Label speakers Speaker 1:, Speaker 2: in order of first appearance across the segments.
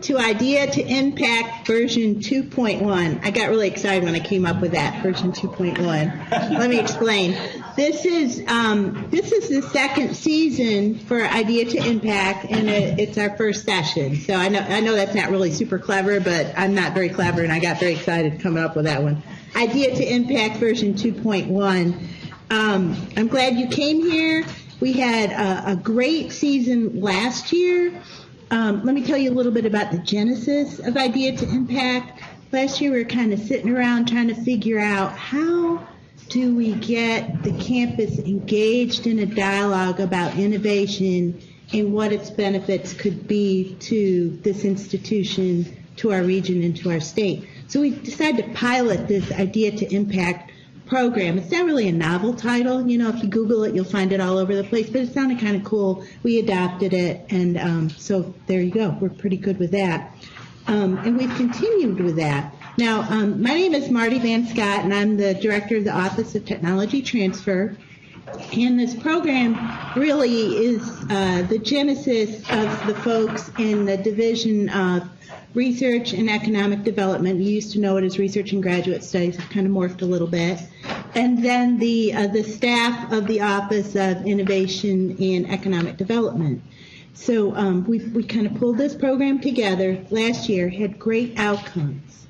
Speaker 1: to Idea to Impact version 2.1. I got really excited when I came up with that, version 2.1. Let me explain. This is the second season for Idea to Impact, and it's our first session. So I know that's not really super clever, but I'm not very clever, and I got very excited coming up with that one. Idea to Impact version 2.1. I'm glad you came here. We had a great season last year. Let me tell you a little bit about the genesis of Idea to Impact. Last year we were kind of sitting around trying to figure out how do we get the campus engaged in a dialogue about innovation and what its benefits could be to this institution, to our region, and to our state. So we decided to pilot this Idea to Impact program. It's not really a novel title. You know, if you Google it, you'll find it all over the place, but it sounded kind of cool. We adopted it, and so there you go. We're pretty good with that. And we've continued with that. Now, my name is Marty Van Scott, and I'm the Director of the Office of Technology Transfer. And this program really is the genesis of the folks in the Division of Research and Economic Development. You used to know it as Research and Graduate Studies. It's kind of morphed a little bit. And then the staff of the Office of Innovation and Economic Development. So we kind of pulled this program together last year, had great outcomes.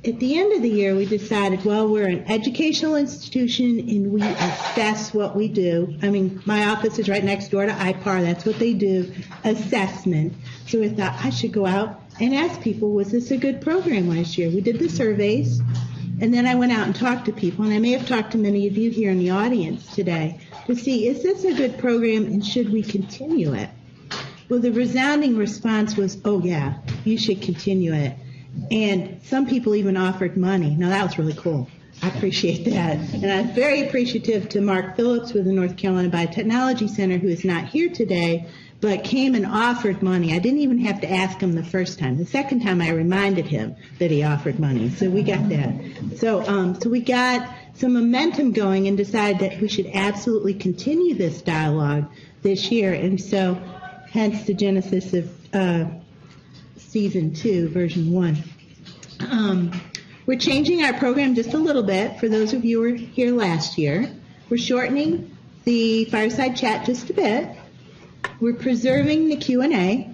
Speaker 1: At the end of the year, we decided, well, we're an educational institution and we assess what we do. I mean, my office is right next door to IPAR. That's what they do, assessment. So we thought I should go out and ask people, was this a good program last year? We did the surveys, and then I went out and talked to people, and I may have talked to many of you here in the audience today to see, is this a good program and should we continue it? Well, the resounding response was, oh yeah, you should continue it. And some people even offered money. Now that was really cool. I appreciate that. And I'm very appreciative to Mark Phillips with the North Carolina Biotechnology Center, who is not here today, but came and offered money. I didn't even have to ask him the first time. The second time I reminded him that he offered money. So we got that. So we got some momentum going and decided that we should absolutely continue this dialogue this year. And so hence the genesis of Season 2, Version 1. We're changing our program just a little bit for those of you who were here last year. We're shortening the fireside chat just a bit. We're preserving the Q&A.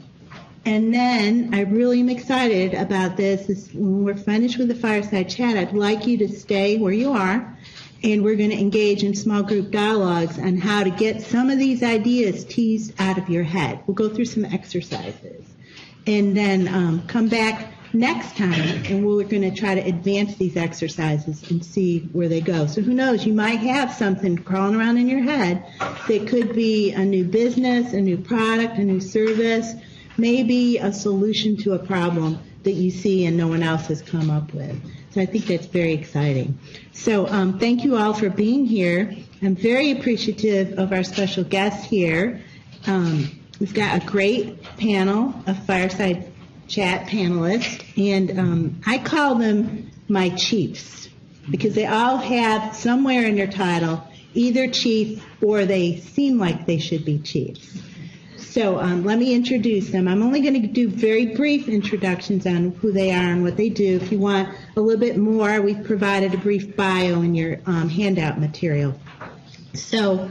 Speaker 1: And then I really am excited about this. Is when we're finished with the fireside chat, I'd like you to stay where you are, and we're going to engage in small group dialogues on how to get some of these ideas teased out of your head. We'll go through some exercises. And then come back next time, and we're going to try to advance these exercises and see where they go. So who knows, you might have something crawling around in your head that could be a new business, a new product, a new service, maybe a solution to a problem that you see and no one else has come up with. So I think that's very exciting. So thank you all for being here. I'm very appreciative of our special guests here. We've got a great panel of fireside chat panelists, and I call them my chiefs because they all have somewhere in their title either chief or they seem like they should be chiefs. So let me introduce them. I'm only going to do very brief introductions on who they are and what they do. If you want a little bit more, we've provided a brief bio in your handout material. So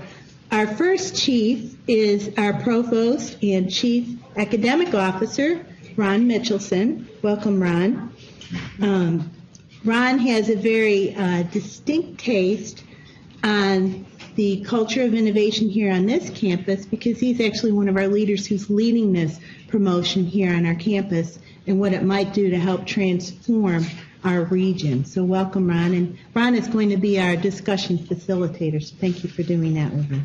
Speaker 1: our first chief is our provost and chief academic officer, Ron Mitchelson. Welcome, Ron. Ron has a very distinct taste on the culture of innovation here on this campus because he's actually one of our leaders who's leading this promotion here on our campus and what it might do to help transform our region. So welcome, Ron. And Ron is going to be our discussion facilitator, so thank you for doing that with me.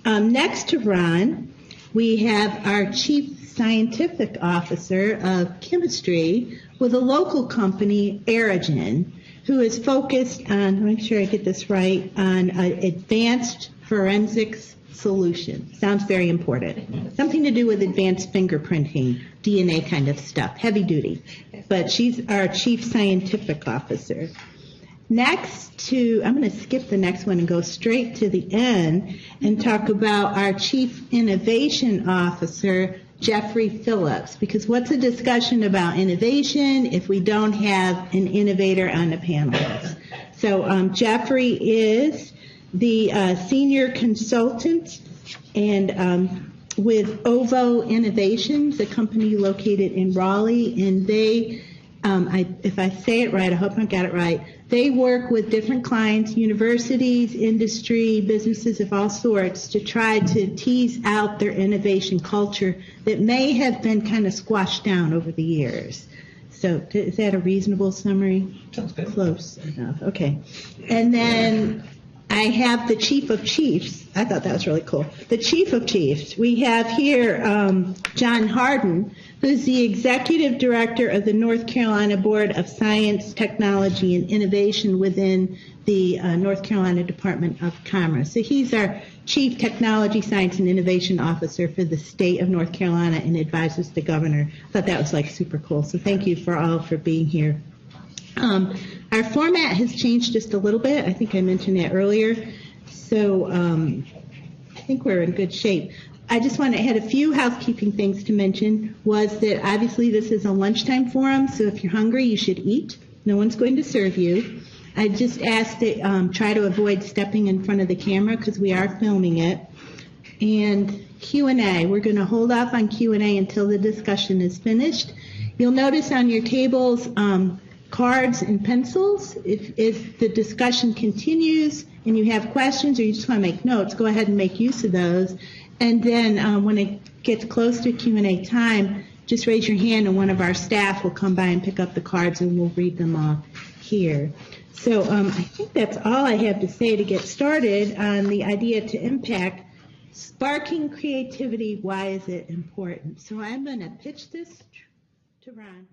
Speaker 1: Next to Ron, we have our Chief Scientific Officer of Chemistry with a local company, Aerogen, who is focused on, let me make sure I get this right, on advanced forensics solutions. Sounds very important. Something to do with advanced fingerprinting, DNA kind of stuff, heavy duty. But she's our Chief Scientific Officer. Next to, I'm going to skip the next one and go straight to the end and talk about our Chief Innovation Officer, Jeffrey Phillips, because what's a discussion about innovation if we don't have an innovator on the panel? So Jeffrey is the senior consultant and with OVO Innovations, a company located in Raleigh, and they, if I say it right, I hope I got it right, they work with different clients, universities, industry, businesses of all sorts to try to tease out their innovation culture that may have been kind of squashed down over the years. So is that a reasonable summary?
Speaker 2: Sounds good.
Speaker 1: Close enough. Okay. And then I have the Chief of Chiefs. I thought that was really cool. The Chief of Chiefs. We have here John Harden, who's the Executive Director of the North Carolina Board of Science, Technology, and Innovation within the North Carolina Department of Commerce. So he's our Chief Technology, Science, and Innovation Officer for the state of North Carolina and advises the governor. I thought that was like super cool. So thank you for all for being here. Our format has changed just a little bit. I think I mentioned that earlier. So I think we're in good shape. I just had a few housekeeping things to mention. Was that obviously this is a lunchtime forum, so if you're hungry, you should eat. No one's going to serve you. I just asked that try to avoid stepping in front of the camera because we are filming it. And Q&A. We're going to hold off on Q&A until the discussion is finished. You'll notice on your tables cards and pencils. If the discussion continues and you have questions or you just want to make notes, go ahead and make use of those. And then when it gets close to Q&A time, just raise your hand and one of our staff will come by and pick up the cards and we'll read them off here. So I think that's all I have to say to get started on the idea to impact. Sparking creativity, why is it important? So I'm going to pitch this to Ron.